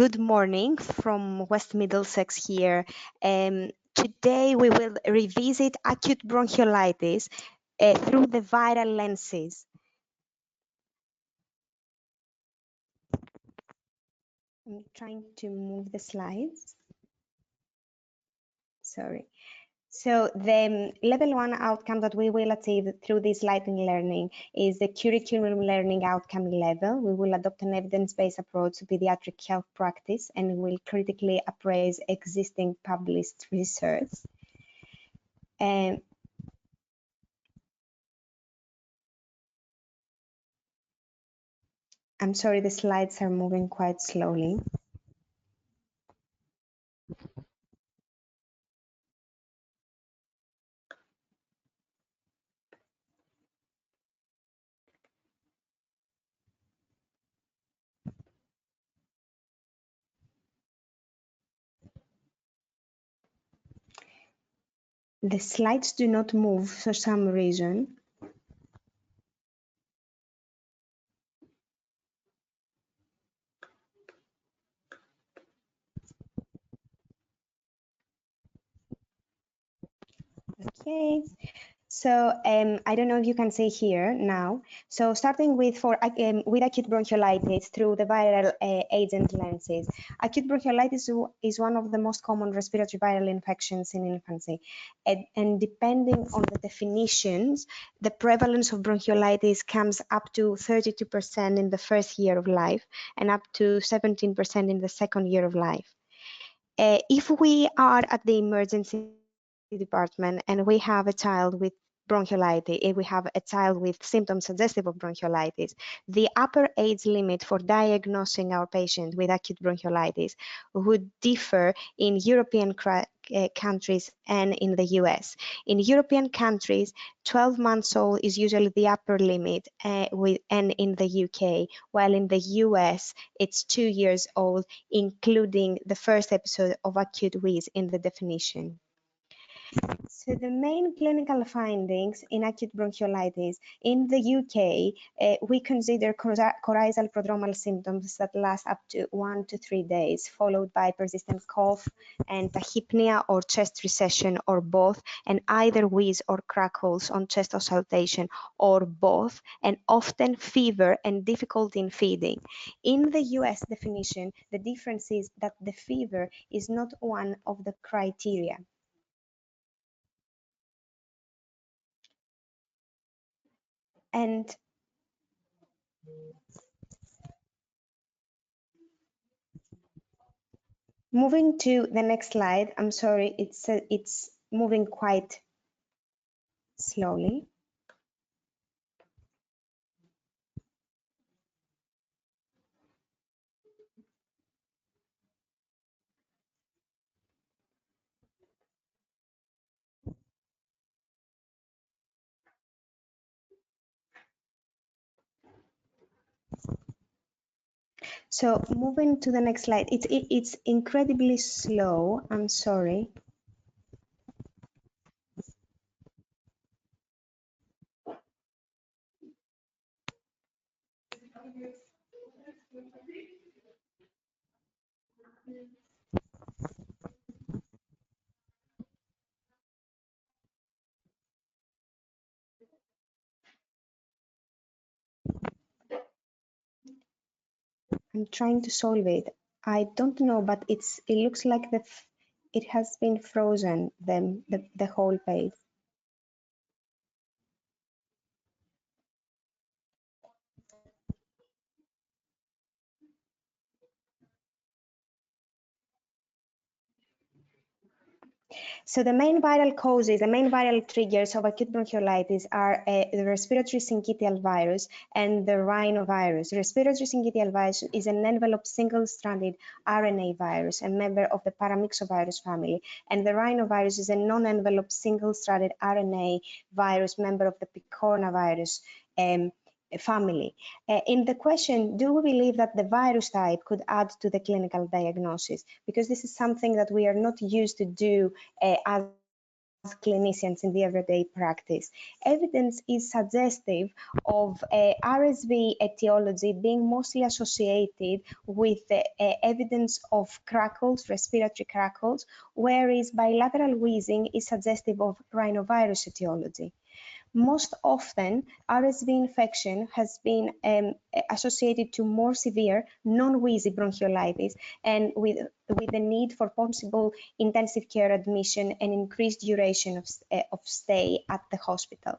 Good morning from West Middlesex here. Today we will revisit acute bronchiolitis through the viral lenses. I'm trying to move the slides. Sorry. So the level 1 outcome that we will achieve through this lighting learning is the curriculum learning outcome level. We will adopt an evidence-based approach to pediatric health practice and will critically appraise existing published research. I'm sorry, the slides are moving quite slowly. The slides do not move for some reason. Okay. So I don't know if you can see here now. So starting with acute bronchiolitis through the viral agent lenses. Acute bronchiolitis is one of the most common respiratory viral infections in infancy. And depending on the definitions, the prevalence of bronchiolitis comes up to 32% in the first year of life and up to 17% in the second year of life. If we are at the emergency department and we have a child with bronchiolitis, if we have a child with symptoms suggestive of bronchiolitis, the upper age limit for diagnosing our patient with acute bronchiolitis would differ in European countries and in the US. In European countries, 12 months old is usually the upper limit, and in the UK, while in the US, it's 2 years old, including the first episode of acute wheeze in the definition. So the main clinical findings in acute bronchiolitis in the UK, we consider coryzal prodromal symptoms that last up to 1 to 3 days, followed by persistent cough and tachypnea or chest recession or both, and either wheeze or crackles on chest auscultation or both, and often fever and difficulty in feeding. In the US definition, the difference is that the fever is not one of the criteria. And moving to the next slide, I'm sorry, it's moving quite slowly. So moving to the next slide, it's incredibly slow. I'm sorry. I'm trying to solve it. I don't know, but it looks like it has been frozen, the whole page. So the main viral causes, the main viral triggers of acute bronchiolitis are the respiratory syncytial virus and the rhinovirus. Respiratory syncytial virus is an enveloped single-stranded RNA virus, a member of the paramyxovirus family, and the rhinovirus is a non-enveloped single-stranded RNA virus, member of the picornavirus family. In the question, do we believe that the virus type could add to the clinical diagnosis? Because this is something that we are not used to do as clinicians in the everyday practice. Evidence is suggestive of RSV etiology being mostly associated with evidence of crackles, respiratory crackles, whereas bilateral wheezing is suggestive of rhinovirus etiology. Most often, RSV infection has been associated to more severe non-wheezy bronchiolitis and with the need for possible intensive care admission and increased duration of stay at the hospital.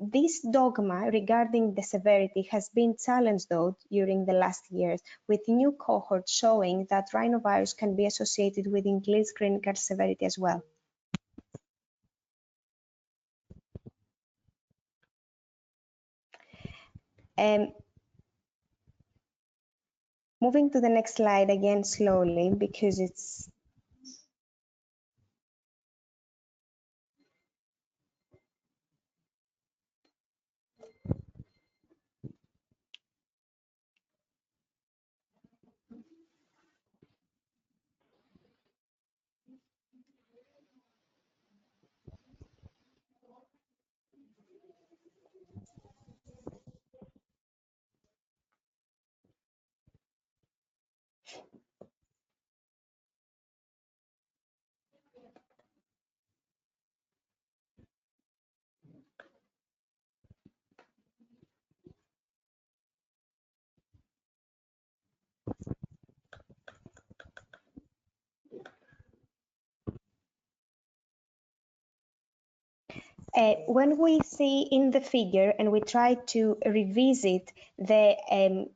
This dogma regarding the severity has been challenged, though, during the last years, with new cohorts showing that rhinovirus can be associated with increased clinical severity as well. Moving to the next slide again slowly because it's when we see in the figure and we try to revisit the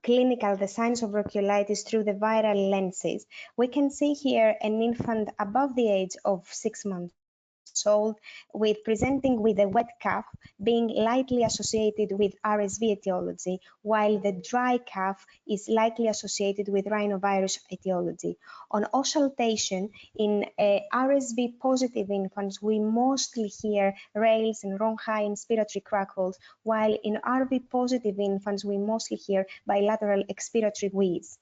the signs of bronchiolitis through the viral lenses, we can see here an infant above the age of 6 months old presenting with a wet cough being likely associated with RSV etiology, while the dry cough is likely associated with rhinovirus etiology. On auscultation, in RSV positive infants, we mostly hear rales and rhonchi and respiratory crackles, while in RV positive infants, we mostly hear bilateral expiratory wheeze.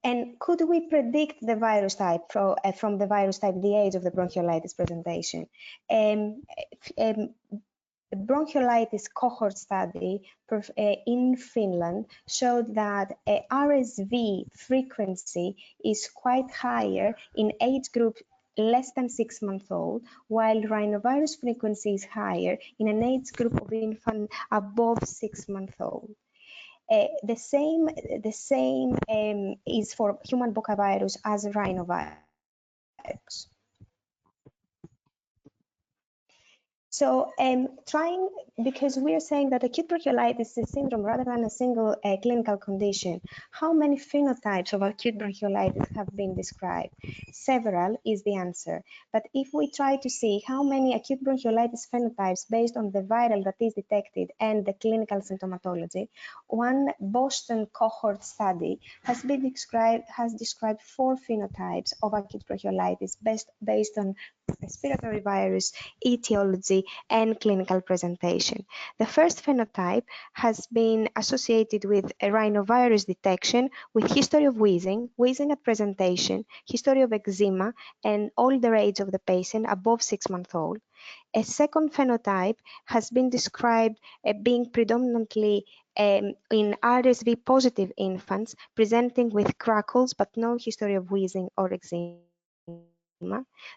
And could we predict the virus type from the virus type, the age of the bronchiolitis presentation? Bronchiolitis cohort study in Finland showed that RSV frequency is quite higher in age group less than 6 months old, while rhinovirus frequency is higher in an age group of infant above 6 months old. The same is for human bocavirus as rhinovirus. So because we are saying that acute bronchiolitis is a syndrome rather than a single clinical condition, how many phenotypes of acute bronchiolitis have been described? Several is the answer. But if we try to see how many acute bronchiolitis phenotypes based on the viral that is detected and the clinical symptomatology, one Boston cohort study has described 4 phenotypes of acute bronchiolitis based on respiratory virus, etiology, and clinical presentation. The first phenotype has been associated with a rhinovirus detection with history of wheezing at presentation, history of eczema, and older age of the patient above 6 months old. A second phenotype has been described being predominantly in RSV positive infants presenting with crackles but no history of wheezing or eczema.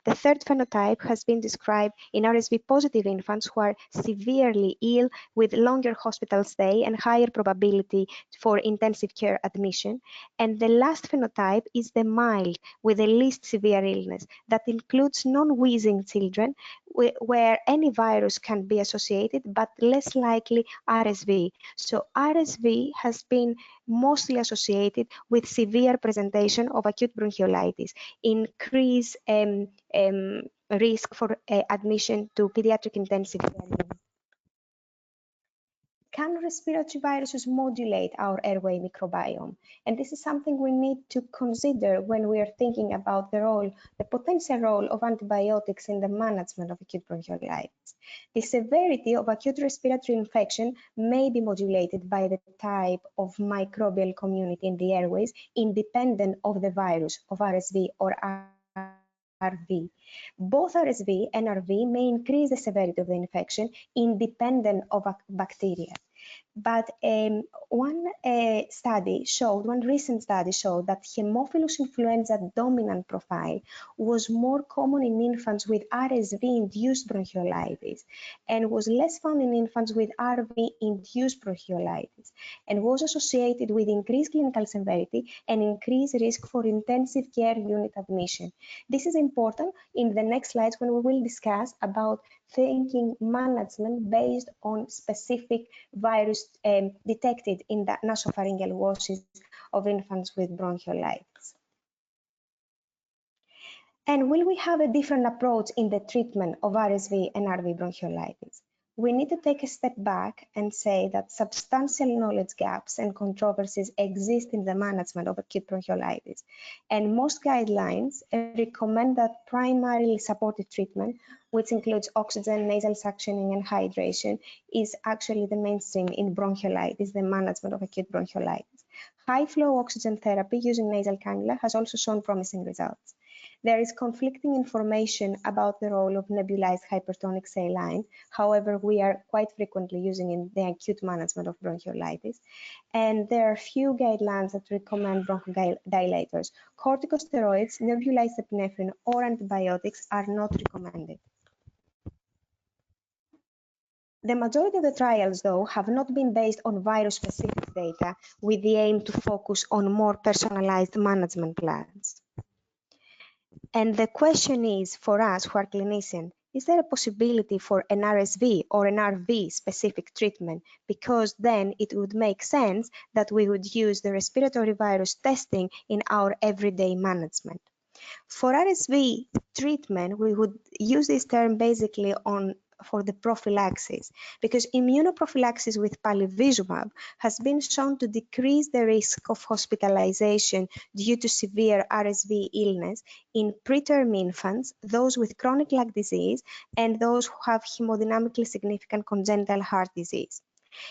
The third phenotype has been described in RSV positive infants who are severely ill with longer hospital stay and higher probability for intensive care admission. And the last phenotype is the mild with the least severe illness that includes non-wheezing children where any virus can be associated but less likely RSV. So RSV has been mostly associated with severe presentation of acute bronchiolitis, increased risk for admission to pediatric intensive care unit. Can respiratory viruses modulate our airway microbiome? And this is something we need to consider when we are thinking about the potential role of antibiotics in the management of acute bronchiolitis. The severity of acute respiratory infection may be modulated by the type of microbial community in the airways, independent of the virus of RSV or RV. Both RSV and RV may increase the severity of the infection independent of bacteria. But one recent study showed that Haemophilus influenza dominant profile was more common in infants with RSV-induced bronchiolitis and was less found in infants with RV-induced bronchiolitis and was associated with increased clinical severity and increased risk for intensive care unit admission. This is important in the next slides when we will discuss about thinking management based on specific virus detected in the nasopharyngeal washes of infants with bronchiolitis. And will we have a different approach in the treatment of RSV and RV bronchiolitis? We need to take a step back and say that substantial knowledge gaps and controversies exist in the management of acute bronchiolitis, and most guidelines recommend that primarily supportive treatment, which includes oxygen, nasal suctioning, and hydration, is actually the mainstream in bronchiolitis, the management of acute bronchiolitis. High-flow oxygen therapy using nasal cannula has also shown promising results. There is conflicting information about the role of nebulized hypertonic saline. However, we are quite frequently using in the acute management of bronchiolitis. And there are few guidelines that recommend bronchodilators. Corticosteroids, nebulized epinephrine, or antibiotics are not recommended. The majority of the trials, though, have not been based on virus-specific data with the aim to focus on more personalized management plans. And the question is, for us who are clinicians, is there a possibility for an RSV or an RV specific treatment? Because then it would make sense that we would use the respiratory virus testing in our everyday management. For RSV treatment, we would use this term basically for the prophylaxis, because immunoprophylaxis with palivizumab has been shown to decrease the risk of hospitalization due to severe RSV illness in preterm infants, those with chronic lung disease, and those who have hemodynamically significant congenital heart disease.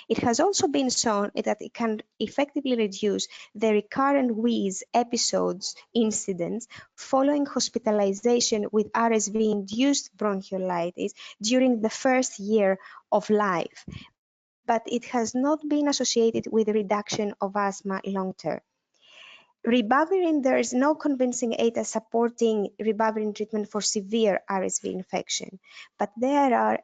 It has also been shown that it can effectively reduce the recurrent wheeze episodes incidence following hospitalization with RSV-induced bronchiolitis during the first year of life, but it has not been associated with reduction of asthma long-term. Ribavirin, there is no convincing data supporting ribavirin treatment for severe RSV infection, but there are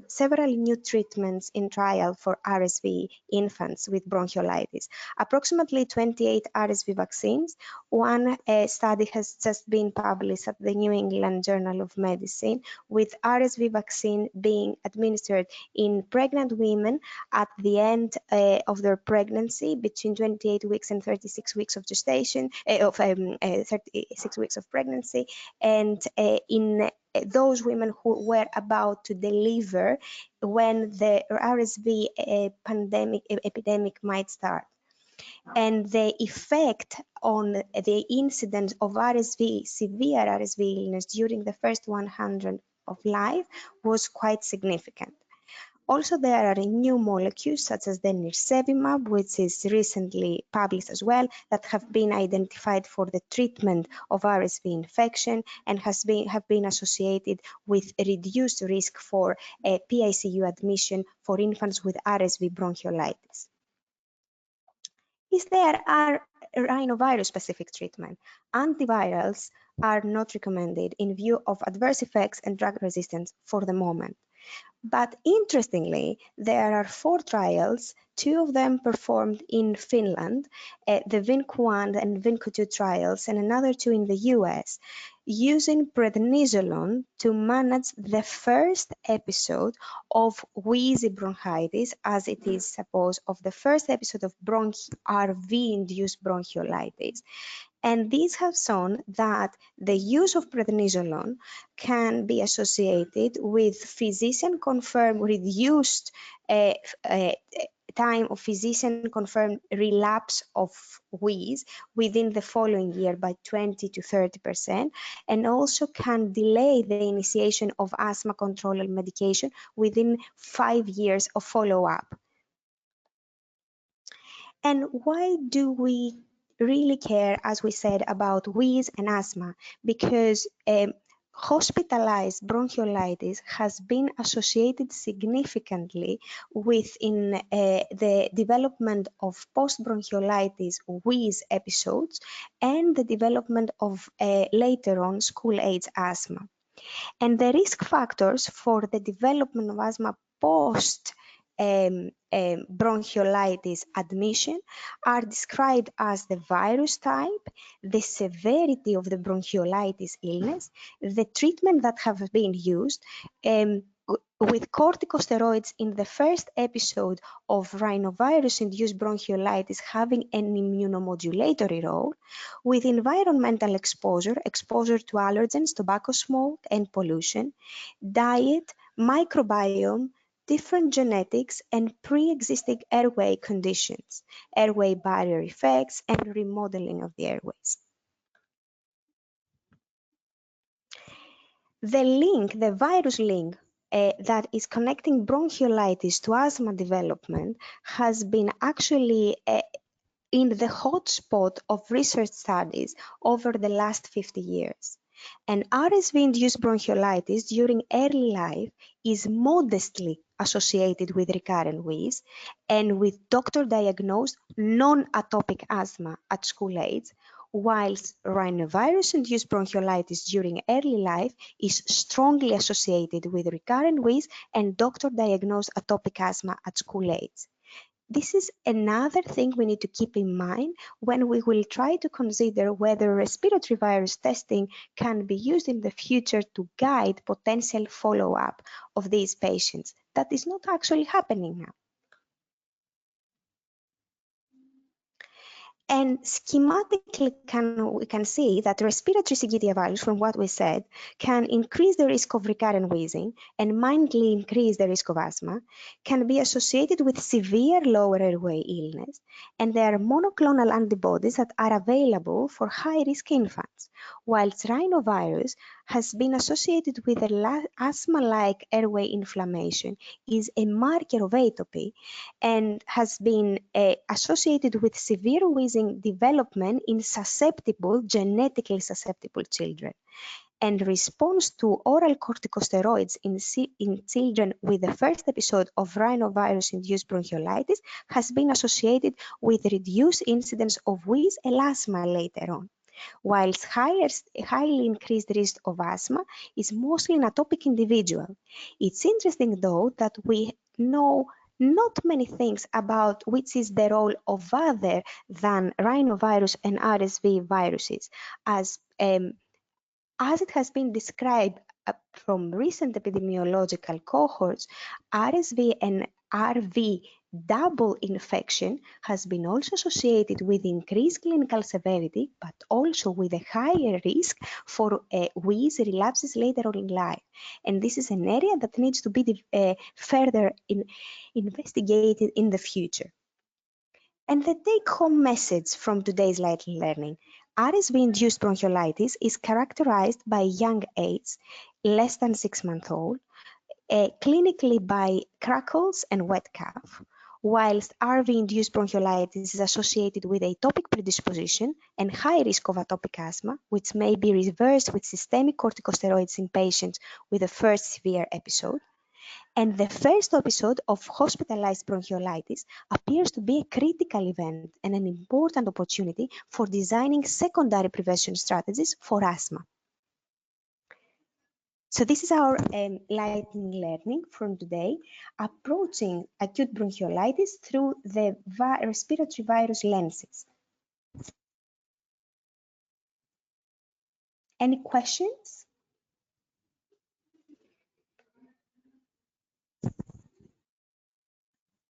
several new treatments in trial for RSV infants with bronchiolitis. Approximately 28 RSV vaccines. One study has just been published at the New England Journal of Medicine, with RSV vaccine being administered in pregnant women at the end of their pregnancy between 28 weeks and 36 weeks of gestation. 36 weeks of pregnancy, and in those women who were about to deliver when the RSV epidemic might start. And the effect on the incidence of RSV, severe RSV illness during the first 100 of life was quite significant. Also, there are new molecules such as the nirsevimab, which is recently published as well, that have been identified for the treatment of RSV infection and have been associated with a reduced risk for PICU admission for infants with RSV bronchiolitis. Is there rhinovirus-specific treatment? Antivirals are not recommended in view of adverse effects and drug resistance for the moment. But interestingly, there are 4 trials, 2 of them performed in Finland, the VINC-1 and VINC-2 trials, and another 2 in the US, using prednisolone to manage the first episode of wheezy bronchitis, as it is supposed, of the first episode of RV-induced bronchiolitis. And these have shown that the use of prednisolone can be associated with physician-confirmed reduced time of physician-confirmed relapse of wheeze within the following year by 20 to 30%, and also can delay the initiation of asthma control medication within 5 years of follow-up. And why do we really care, as we said, about wheeze and asthma? Because hospitalized bronchiolitis has been associated significantly within the development of post-bronchiolitis wheeze episodes and the development of later on school-age asthma. And the risk factors for the development of asthma post bronchiolitis admission are described as the virus type, the severity of the bronchiolitis illness, the treatment that have been used, with corticosteroids in the first episode of rhinovirus-induced bronchiolitis having an immunomodulatory role, with environmental exposure to allergens, tobacco smoke, and pollution, diet, microbiome, different genetics, and pre-existing airway conditions, airway barrier effects, and remodeling of the airways. The virus link that is connecting bronchiolitis to asthma development has been actually in the hotspot of research studies over the last 50 years. And RSV-induced bronchiolitis during early life is modestly associated with recurrent wheeze and with doctor-diagnosed non-atopic asthma at school age, whilst rhinovirus-induced bronchiolitis during early life is strongly associated with recurrent wheeze and doctor-diagnosed atopic asthma at school age. This is another thing we need to keep in mind when we will try to consider whether respiratory virus testing can be used in the future to guide potential follow-up of these patients. That is not actually happening now. And schematically, we can see that respiratory CGD values, from what we said, can increase the risk of recurrent wheezing and mildly increase the risk of asthma, can be associated with severe lower airway illness, and there are monoclonal antibodies that are available for high-risk infants, whilst rhinovirus has been associated with asthma-like airway inflammation, is a marker of atopy, and has been associated with severe wheezing development in genetically susceptible children. And response to oral corticosteroids in children with the first episode of rhinovirus-induced bronchiolitis has been associated with reduced incidence of wheeze and asthma later on, whilst highly increased risk of asthma is mostly in atopic individual. It's interesting, though, that we know not many things about which is the role of other than rhinovirus and RSV viruses, as it has been described from recent epidemiological cohorts, RSV and RV double infection has been also associated with increased clinical severity, but also with a higher risk for wheeze relapses later on in life. And this is an area that needs to be further investigated in the future. And the take-home message from today's light learning: RSV-induced bronchiolitis is characterized by young age, less than 6 months old, clinically by crackles and wet cough, whilst RV-induced bronchiolitis is associated with atopic predisposition and high risk of atopic asthma, which may be reversed with systemic corticosteroids in patients with the first severe episode. And the first episode of hospitalized bronchiolitis appears to be a critical event and an important opportunity for designing secondary prevention strategies for asthma. So this is our lightning learning from today, approaching acute bronchiolitis through the respiratory virus lenses. Any questions?